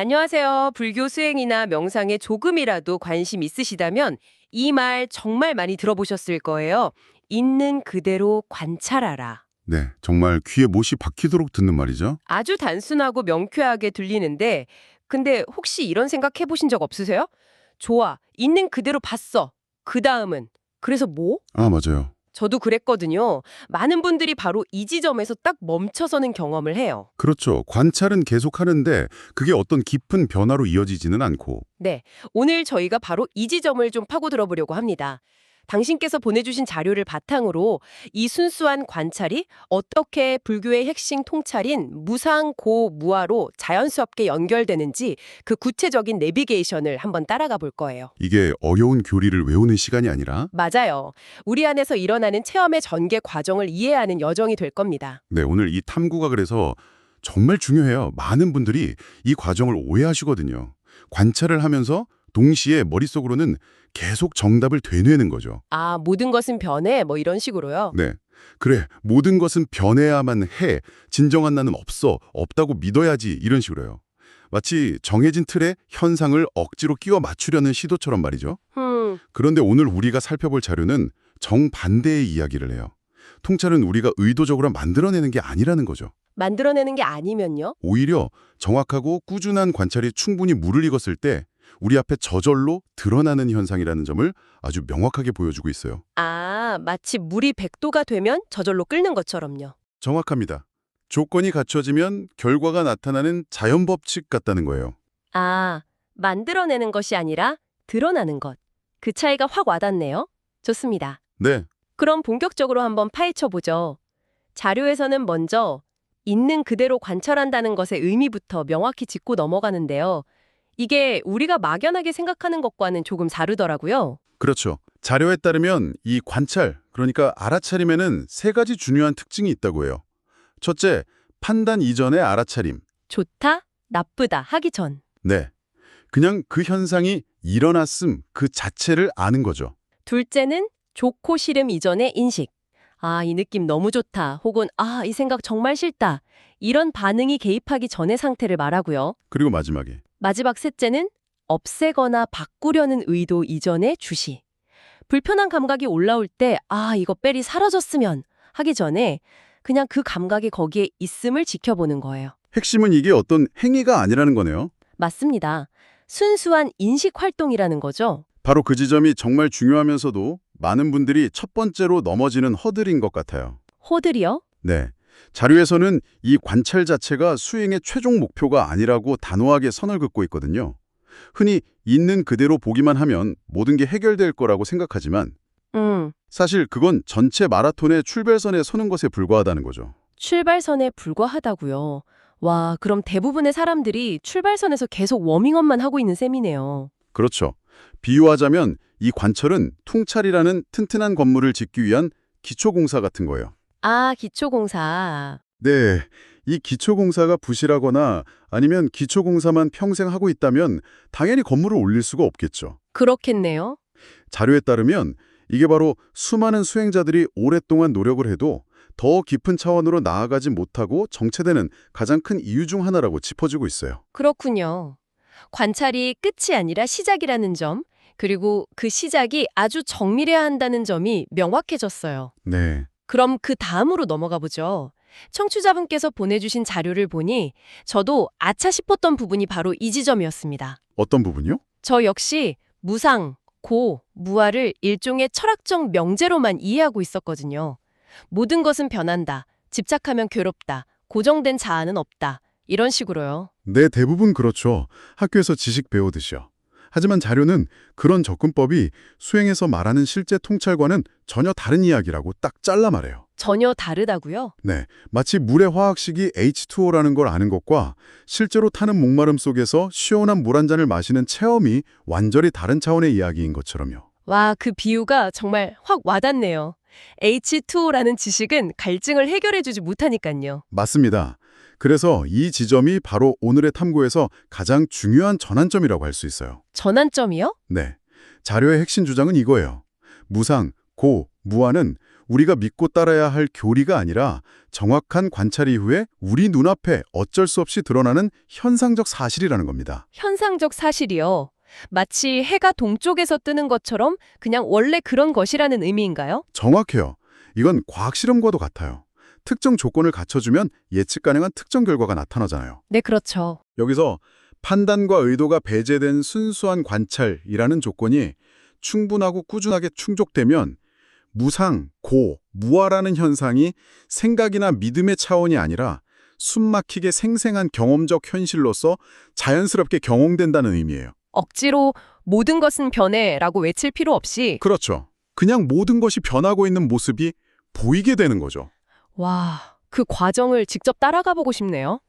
안녕하세요. 불교 수행이나 명상에 조금이라도 관심 있으시다면 이 말 정말 많이 들어보셨을 거예요. 있는 그대로 관찰하라. 네, 정말 귀에 못이 박히도록 듣는 말이죠. 아주 단순하고 명쾌하게 들리는데 근데 혹시 이런 생각 해보신 적 없으세요? 좋아. 있는 그대로 봤어. 그 다음은 그래서 뭐? 아, 맞아요. 저도 그랬거든요. 많은 분들이 바로 이 지점에서 딱 멈춰서는 경험을 해요. 그렇죠. 관찰은 계속하는데 그게 어떤 깊은 변화로 이어지지는 않고. 네, 오늘 저희가 바로 이 지점을 좀 파고들어 보려고 합니다. 당신께서 보내주신 자료를 바탕으로 이 순수한 관찰이 어떻게 불교의 핵심 통찰인 무상고무아로 자연스럽게 연결되는지 그 구체적인 내비게이션을 한번 따라가 볼 거예요. 이게 어려운 교리를 외우는 시간이 아니라 맞아요. 우리 안에서 일어나는 체험의 전개 과정을 이해하는 여정이 될 겁니다. 네, 오늘 이 탐구가 그래서 정말 중요해요. 많은 분들이 이 과정을 오해하시거든요. 관찰을 하면서 동시에 머릿속으로는 계속 정답을 되뇌는 거죠. 아, 모든 것은 변해 뭐 이런 식으로요. 네. 그래, 모든 것은 변해야만 해. 진정한 나는 없어. 없다고 믿어야지. 이런 식으로요. 마치 정해진 틀에 현상을 억지로 끼워 맞추려는 시도처럼 말이죠. 그런데 오늘 우리가 살펴볼 자료는 정반대의 이야기를 해요. 통찰은 우리가 의도적으로 만들어내는 게 아니라는 거죠. 만들어내는 게 아니면요? 오히려 정확하고 꾸준한 관찰이 충분히 물을 익었을 때 우리 앞에 저절로 드러나는 현상이라는 점을 아주 명확하게 보여주고 있어요. 아, 마치 물이 100도가 되면 저절로 끓는 것처럼요. 정확합니다. 조건이 갖춰지면 결과가 나타나는 자연법칙 같다는 거예요. 아, 만들어내는 것이 아니라 드러나는 것. 그 차이가 확 와닿네요. 좋습니다. 네, 그럼 본격적으로 한번 파헤쳐 보죠. 자료에서는 먼저 있는 그대로 관찰한다는 것의 의미부터 명확히 짚고 넘어가는데요. 이게 우리가 막연하게 생각하는 것과는 조금 다르더라고요. 그렇죠. 자료에 따르면 이 관찰, 그러니까 알아차림에는 세 가지 중요한 특징이 있다고 해요. 첫째, 판단 이전의 알아차림. 좋다, 나쁘다 하기 전. 네, 그냥 그 현상이 일어났음 그 자체를 아는 거죠. 둘째는 좋고 싫음 이전의 인식. 아, 이 느낌 너무 좋다. 혹은 아, 이 생각 정말 싫다. 이런 반응이 개입하기 전의 상태를 말하고요. 그리고 마지막에 마지막 셋째는 없애거나 바꾸려는 의도 이전의 주시. 불편한 감각이 올라올 때 아, 이거 뺄이 사라졌으면 하기 전에 그냥 그 감각이 거기에 있음을 지켜보는 거예요. 핵심은 이게 어떤 행위가 아니라는 거네요. 맞습니다. 순수한 인식 활동이라는 거죠. 바로 그 지점이 정말 중요하면서도 많은 분들이 첫 번째로 넘어지는 허들인 것 같아요. 호들이요? 네. 자료에서는 이 관찰 자체가 수행의 최종 목표가 아니라고 단호하게 선을 긋고 있거든요. 흔히 있는 그대로 보기만 하면 모든 게 해결될 거라고 생각하지만 사실 그건 전체 마라톤의 출발선에 서는 것에 불과하다는 거죠. 출발선에 불과하다고요. 와, 그럼 대부분의 사람들이 출발선에서 계속 워밍업만 하고 있는 셈이네요. 그렇죠. 비유하자면 이 관철은 퉁찰이라는 튼튼한 건물을 짓기 위한 기초공사 같은 거예요. 아, 기초공사. 네, 이 기초공사가 부실하거나 아니면 기초공사만 평생 하고 있다면 당연히 건물을 올릴 수가 없겠죠. 그렇겠네요. 자료에 따르면 이게 바로 수많은 수행자들이 오랫동안 노력을 해도 더 깊은 차원으로 나아가지 못하고 정체되는 가장 큰 이유 중 하나라고 짚어주고 있어요. 그렇군요. 관찰이 끝이 아니라 시작이라는 점, 그리고 그 시작이 아주 정밀해야 한다는 점이 명확해졌어요. 네, 그럼 그 다음으로 넘어가 보죠. 청취자분께서 보내주신 자료를 보니 저도 아차 싶었던 부분이 바로 이 지점이었습니다. 어떤 부분이요? 저 역시 무상, 고, 무아를 일종의 철학적 명제로만 이해하고 있었거든요. 모든 것은 변한다. 집착하면 괴롭다. 고정된 자아는 없다. 이런 식으로요. 네, 대부분 그렇죠. 학교에서 지식 배우듯이요. 하지만 자료는 그런 접근법이 수행에서 말하는 실제 통찰과는 전혀 다른 이야기라고 딱 잘라 말해요. 전혀 다르다고요? 네, 마치 물의 화학식이 H2O라는 걸 아는 것과 실제로 타는 목마름 속에서 시원한 물 한 잔을 마시는 체험이 완전히 다른 차원의 이야기인 것처럼요. 와, 그 비유가 정말 확 와닿네요. H2O라는 지식은 갈증을 해결해주지 못하니까요. 맞습니다. 그래서 이 지점이 바로 오늘의 탐구에서 가장 중요한 전환점이라고 할 수 있어요. 전환점이요? 네, 자료의 핵심 주장은 이거예요. 무상, 고, 무아는 우리가 믿고 따라야 할 교리가 아니라 정확한 관찰 이후에 우리 눈앞에 어쩔 수 없이 드러나는 현상적 사실이라는 겁니다. 현상적 사실이요. 마치 해가 동쪽에서 뜨는 것처럼 그냥 원래 그런 것이라는 의미인가요? 정확해요. 이건 과학 실험과도 같아요. 특정 조건을 갖춰주면 예측 가능한 특정 결과가 나타나잖아요. 네, 그렇죠. 여기서 판단과 의도가 배제된 순수한 관찰이라는 조건이 충분하고 꾸준하게 충족되면 무상, 고, 무아라는 현상이 생각이나 믿음의 차원이 아니라 숨막히게 생생한 경험적 현실로서 자연스럽게 경험된다는 의미예요. 억지로 모든 것은 변해라고 외칠 필요 없이 그렇죠. 그냥 모든 것이 변하고 있는 모습이 보이게 되는 거죠. 와, 그 과정을 직접 따라가 보고 싶네요.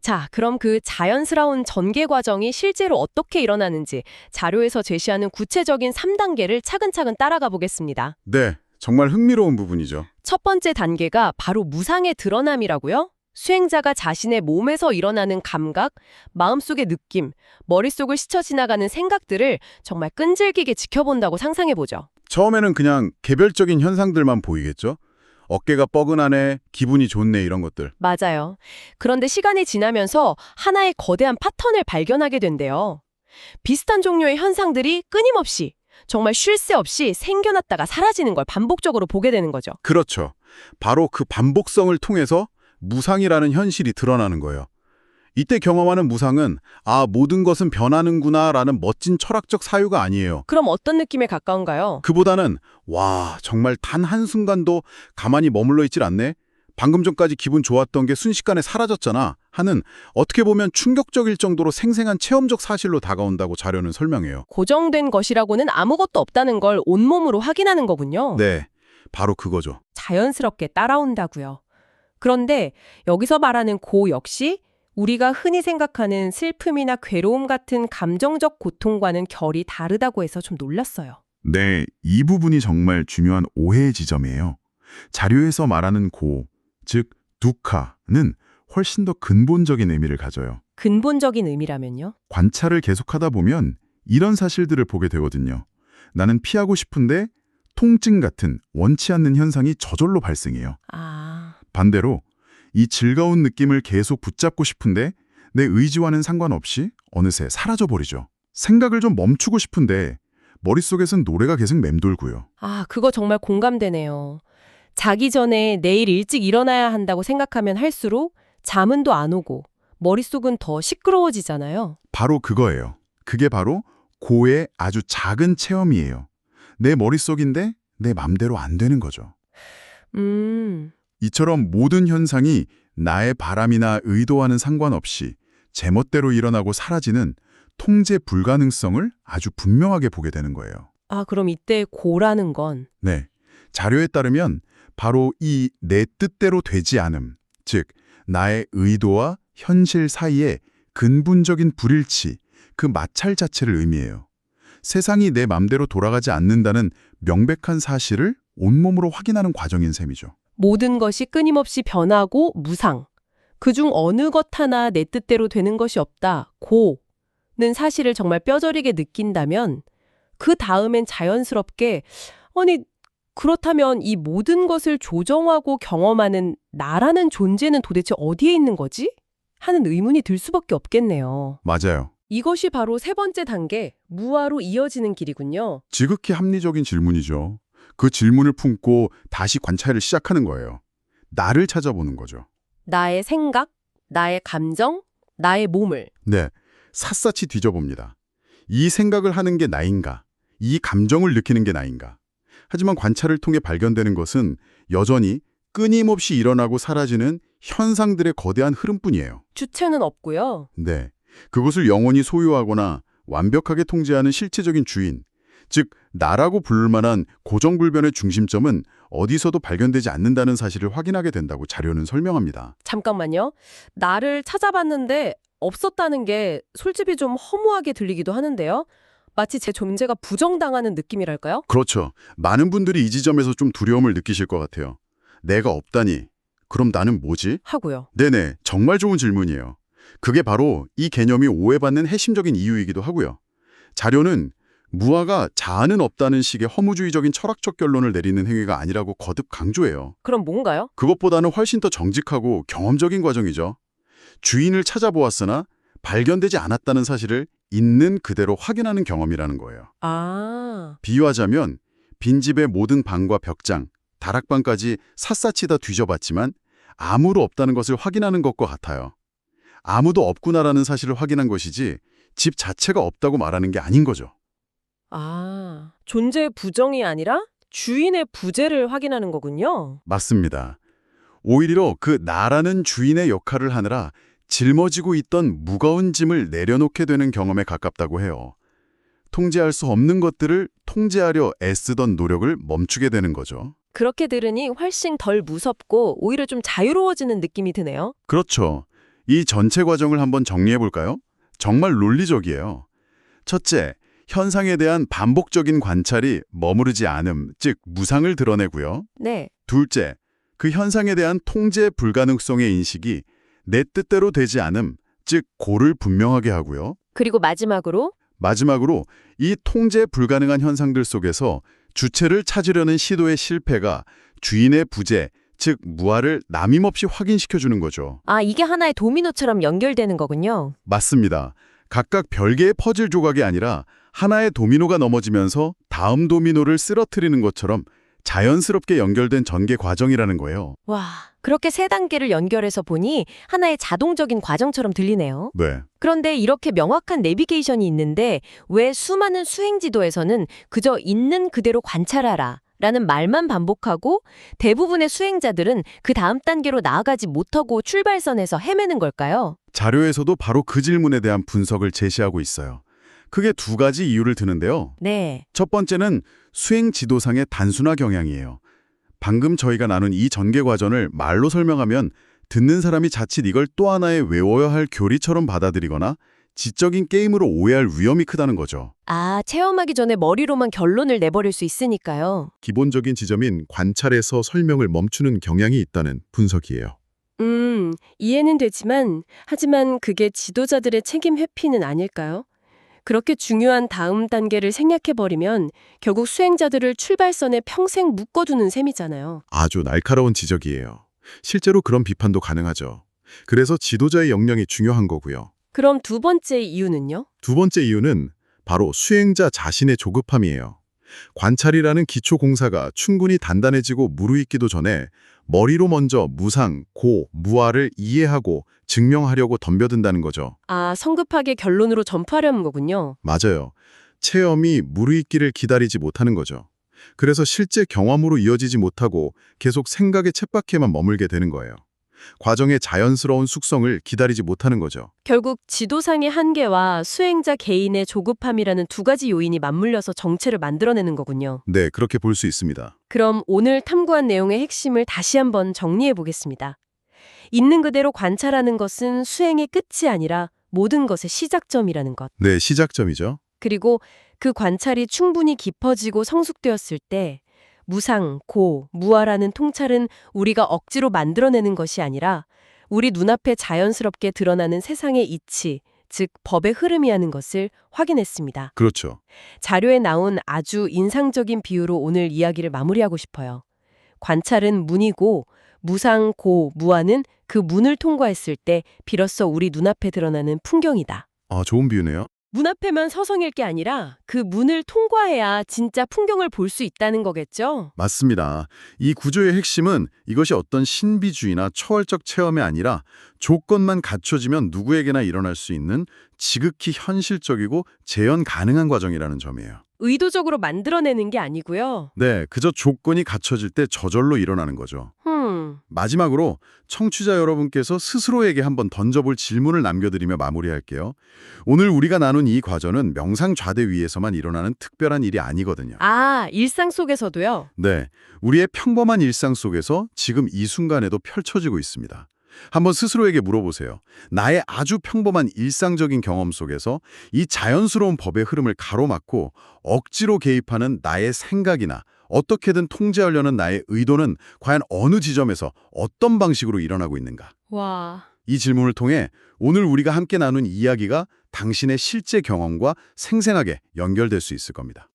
자, 그럼 그 자연스러운 전개 과정이 실제로 어떻게 일어나는지 자료에서 제시하는 구체적인 3단계를 차근차근 따라가 보겠습니다. 네, 정말 흥미로운 부분이죠. 첫 번째 단계가 바로 무상의 드러남이라고요? 수행자가 자신의 몸에서 일어나는 감각, 마음속의 느낌, 머릿속을 스쳐 지나가는 생각들을 정말 끈질기게 지켜본다고 상상해보죠. 처음에는 그냥 개별적인 현상들만 보이겠죠? 어깨가 뻐근하네, 기분이 좋네 이런 것들. 맞아요. 그런데 시간이 지나면서 하나의 거대한 패턴을 발견하게 된대요. 비슷한 종류의 현상들이 끊임없이, 정말 쉴 새 없이 생겨났다가 사라지는 걸 반복적으로 보게 되는 거죠. 그렇죠. 바로 그 반복성을 통해서 무상이라는 현실이 드러나는 거예요. 이때 경험하는 무상은 모든 것은 변하는구나 라는 멋진 철학적 사유가 아니에요. 그럼 어떤 느낌에 가까운가요? 그보다는 와, 정말 단 한순간도 가만히 머물러 있질 않네? 방금 전까지 기분 좋았던 게 순식간에 사라졌잖아 하는 어떻게 보면 충격적일 정도로 생생한 체험적 사실로 다가온다고 자료는 설명해요. 고정된 것이라고는 아무것도 없다는 걸 온몸으로 확인하는 거군요. 네, 바로 그거죠. 자연스럽게 따라온다고요. 그런데 여기서 말하는 고 역시 우리가 흔히 생각하는 슬픔이나 괴로움 같은 감정적 고통과는 결이 다르다고 해서 좀 놀랐어요. 네, 이 부분이 정말 중요한 오해의 지점이에요. 자료에서 말하는 고, 즉 두카는 훨씬 더 근본적인 의미를 가져요. 근본적인 의미라면요? 관찰을 계속하다 보면 이런 사실들을 보게 되거든요. 나는 피하고 싶은데 통증 같은 원치 않는 현상이 저절로 발생해요. 반대로 이 즐거운 느낌을 계속 붙잡고 싶은데 내 의지와는 상관없이 어느새 사라져버리죠. 생각을 좀 멈추고 싶은데 머릿속에선 노래가 계속 맴돌고요. 그거 정말 공감되네요. 자기 전에 내일 일찍 일어나야 한다고 생각하면 할수록 잠은 또 안 오고 머릿속은 더 시끄러워지잖아요. 바로 그거예요. 그게 바로 고의 아주 작은 체험이에요. 내 머릿속인데 내 맘대로 안 되는 거죠. 이처럼 모든 현상이 나의 바람이나 의도와는 상관없이 제멋대로 일어나고 사라지는 통제 불가능성을 아주 분명하게 보게 되는 거예요. 그럼 이때 고라는 건? 네, 자료에 따르면 바로 이 내 뜻대로 되지 않음, 즉 나의 의도와 현실 사이의 근본적인 불일치, 그 마찰 자체를 의미해요. 세상이 내 맘대로 돌아가지 않는다는 명백한 사실을 온몸으로 확인하는 과정인 셈이죠. 모든 것이 끊임없이 변하고 무상. 그중 어느 것 하나 내 뜻대로 되는 것이 없다. 고는 사실을 정말 뼈저리게 느낀다면 그 다음엔 자연스럽게 그렇다면 이 모든 것을 조정하고 경험하는 나라는 존재는 도대체 어디에 있는 거지? 하는 의문이 들 수밖에 없겠네요. 맞아요. 이것이 바로 세 번째 단계, 무아로 이어지는 길이군요. 지극히 합리적인 질문이죠. 그 질문을 품고 다시 관찰을 시작하는 거예요. 나를 찾아보는 거죠. 나의 생각, 나의 감정, 나의 몸을. 네, 샅샅이 뒤져봅니다. 이 생각을 하는 게 나인가? 이 감정을 느끼는 게 나인가? 하지만 관찰을 통해 발견되는 것은 여전히 끊임없이 일어나고 사라지는 현상들의 거대한 흐름뿐이에요. 주체는 없고요. 네, 그것을 영원히 소유하거나 완벽하게 통제하는 실체적인 주인, 즉 나라고 부를 만한 고정불변의 중심점은 어디서도 발견되지 않는다는 사실을 확인하게 된다고 자료는 설명합니다. 잠깐만요. 나를 찾아봤는데 없었다는 게 솔직히 좀 허무하게 들리기도 하는데요. 마치 제 존재가 부정당하는 느낌이랄까요? 그렇죠. 많은 분들이 이 지점에서 좀 두려움을 느끼실 것 같아요. 내가 없다니, 그럼 나는 뭐지? 하고요. 네네, 정말 좋은 질문이에요. 그게 바로 이 개념이 오해받는 핵심적인 이유이기도 하고요. 자료는 무아가 자아는 없다는 식의 허무주의적인 철학적 결론을 내리는 행위가 아니라고 거듭 강조해요. 그럼 뭔가요? 그것보다는 훨씬 더 정직하고 경험적인 과정이죠. 주인을 찾아보았으나 발견되지 않았다는 사실을 있는 그대로 확인하는 경험이라는 거예요. 아, 비유하자면 빈집의 모든 방과 벽장, 다락방까지 샅샅이 다 뒤져봤지만 아무도 없다는 것을 확인하는 것과 같아요. 아무도 없구나라는 사실을 확인한 것이지 집 자체가 없다고 말하는 게 아닌 거죠. 존재의 부정이 아니라 주인의 부재를 확인하는 거군요. 맞습니다. 오히려 그 나라는 주인의 역할을 하느라 짊어지고 있던 무거운 짐을 내려놓게 되는 경험에 가깝다고 해요. 통제할 수 없는 것들을 통제하려 애쓰던 노력을 멈추게 되는 거죠. 그렇게 들으니 훨씬 덜 무섭고 오히려 좀 자유로워지는 느낌이 드네요. 그렇죠. 이 전체 과정을 한번 정리해 볼까요? 정말 논리적이에요. 첫째, 현상에 대한 반복적인 관찰이 머무르지 않음, 즉 무상을 드러내고요. 네. 둘째, 그 현상에 대한 통제 불가능성의 인식이 내 뜻대로 되지 않음, 즉 고를 분명하게 하고요. 그리고 마지막으로 마지막으로 이 통제 불가능한 현상들 속에서 주체를 찾으려는 시도의 실패가 주인의 부재, 즉 무아를 남임없이 확인시켜주는 거죠. 이게 하나의 도미노처럼 연결되는 거군요. 맞습니다. 각각 별개의 퍼즐 조각이 아니라 하나의 도미노가 넘어지면서 다음 도미노를 쓰러뜨리는 것처럼 자연스럽게 연결된 전개 과정이라는 거예요. 와, 그렇게 세 단계를 연결해서 보니 하나의 자동적인 과정처럼 들리네요. 네. 그런데 이렇게 명확한 내비게이션이 있는데 왜 수많은 수행 지도에서는 그저 있는 그대로 관찰하라 라는 말만 반복하고 대부분의 수행자들은 그 다음 단계로 나아가지 못하고 출발선에서 헤매는 걸까요? 자료에서도 바로 그 질문에 대한 분석을 제시하고 있어요. 크게 두 가지 이유를 드는데요. 네. 첫 번째는 수행 지도상의 단순화 경향이에요. 방금 저희가 나눈 이 전개 과정을 말로 설명하면 듣는 사람이 자칫 이걸 또 하나의 외워야 할 교리처럼 받아들이거나 지적인 게임으로 오해할 위험이 크다는 거죠. 체험하기 전에 머리로만 결론을 내버릴 수 있으니까요. 기본적인 지점인 관찰에서 설명을 멈추는 경향이 있다는 분석이에요. 이해는 되지만 하지만 그게 지도자들의 책임 회피는 아닐까요? 그렇게 중요한 다음 단계를 생략해버리면 결국 수행자들을 출발선에 평생 묶어두는 셈이잖아요. 아주 날카로운 지적이에요. 실제로 그런 비판도 가능하죠. 그래서 지도자의 역량이 중요한 거고요. 그럼 두 번째 이유는요? 두 번째 이유는 바로 수행자 자신의 조급함이에요. 관찰이라는 기초 공사가 충분히 단단해지고 무르익기도 전에 머리로 먼저 무상, 고, 무아를 이해하고 증명하려고 덤벼든다는 거죠. 성급하게 결론으로 전파하려는 거군요. 맞아요. 체험이 무르익기를 기다리지 못하는 거죠. 그래서 실제 경험으로 이어지지 못하고 계속 생각의 쳇바퀴에만 머물게 되는 거예요. 과정의 자연스러운 숙성을 기다리지 못하는 거죠. 결국 지도상의 한계와 수행자 개인의 조급함이라는 두 가지 요인이 맞물려서 정체를 만들어내는 거군요. 네, 그렇게 볼 수 있습니다. 그럼 오늘 탐구한 내용의 핵심을 다시 한번 정리해 보겠습니다. 있는 그대로 관찰하는 것은 수행의 끝이 아니라 모든 것의 시작점이라는 것. 네, 시작점이죠. 그리고 그 관찰이 충분히 깊어지고 성숙되었을 때 무상, 고, 무아라는 통찰은 우리가 억지로 만들어내는 것이 아니라 우리 눈앞에 자연스럽게 드러나는 세상의 이치, 즉 법의 흐름이라는 것을 확인했습니다. 그렇죠. 자료에 나온 아주 인상적인 비유로 오늘 이야기를 마무리하고 싶어요. 관찰은 문이고 무상, 고, 무아는 그 문을 통과했을 때 비로소 우리 눈앞에 드러나는 풍경이다. 좋은 비유네요. 문 앞에만 서성일 게 아니라 그 문을 통과해야 진짜 풍경을 볼 수 있다는 거겠죠? 맞습니다. 이 구조의 핵심은 이것이 어떤 신비주의나 초월적 체험이 아니라 조건만 갖춰지면 누구에게나 일어날 수 있는 지극히 현실적이고 재현 가능한 과정이라는 점이에요. 의도적으로 만들어내는 게 아니고요. 네, 그저 조건이 갖춰질 때 저절로 일어나는 거죠. 마지막으로 청취자 여러분께서 스스로에게 한번 던져볼 질문을 남겨드리며 마무리할게요. 오늘 우리가 나눈 이 과정은 명상좌대 위에서만 일어나는 특별한 일이 아니거든요. 일상 속에서도요? 네, 우리의 평범한 일상 속에서 지금 이 순간에도 펼쳐지고 있습니다. 한번 스스로에게 물어보세요. 나의 아주 평범한 일상적인 경험 속에서 이 자연스러운 법의 흐름을 가로막고 억지로 개입하는 나의 생각이나 어떻게든 통제하려는 나의 의도는 과연 어느 지점에서 어떤 방식으로 일어나고 있는가? 와. 이 질문을 통해 오늘 우리가 함께 나눈 이야기가 당신의 실제 경험과 생생하게 연결될 수 있을 겁니다.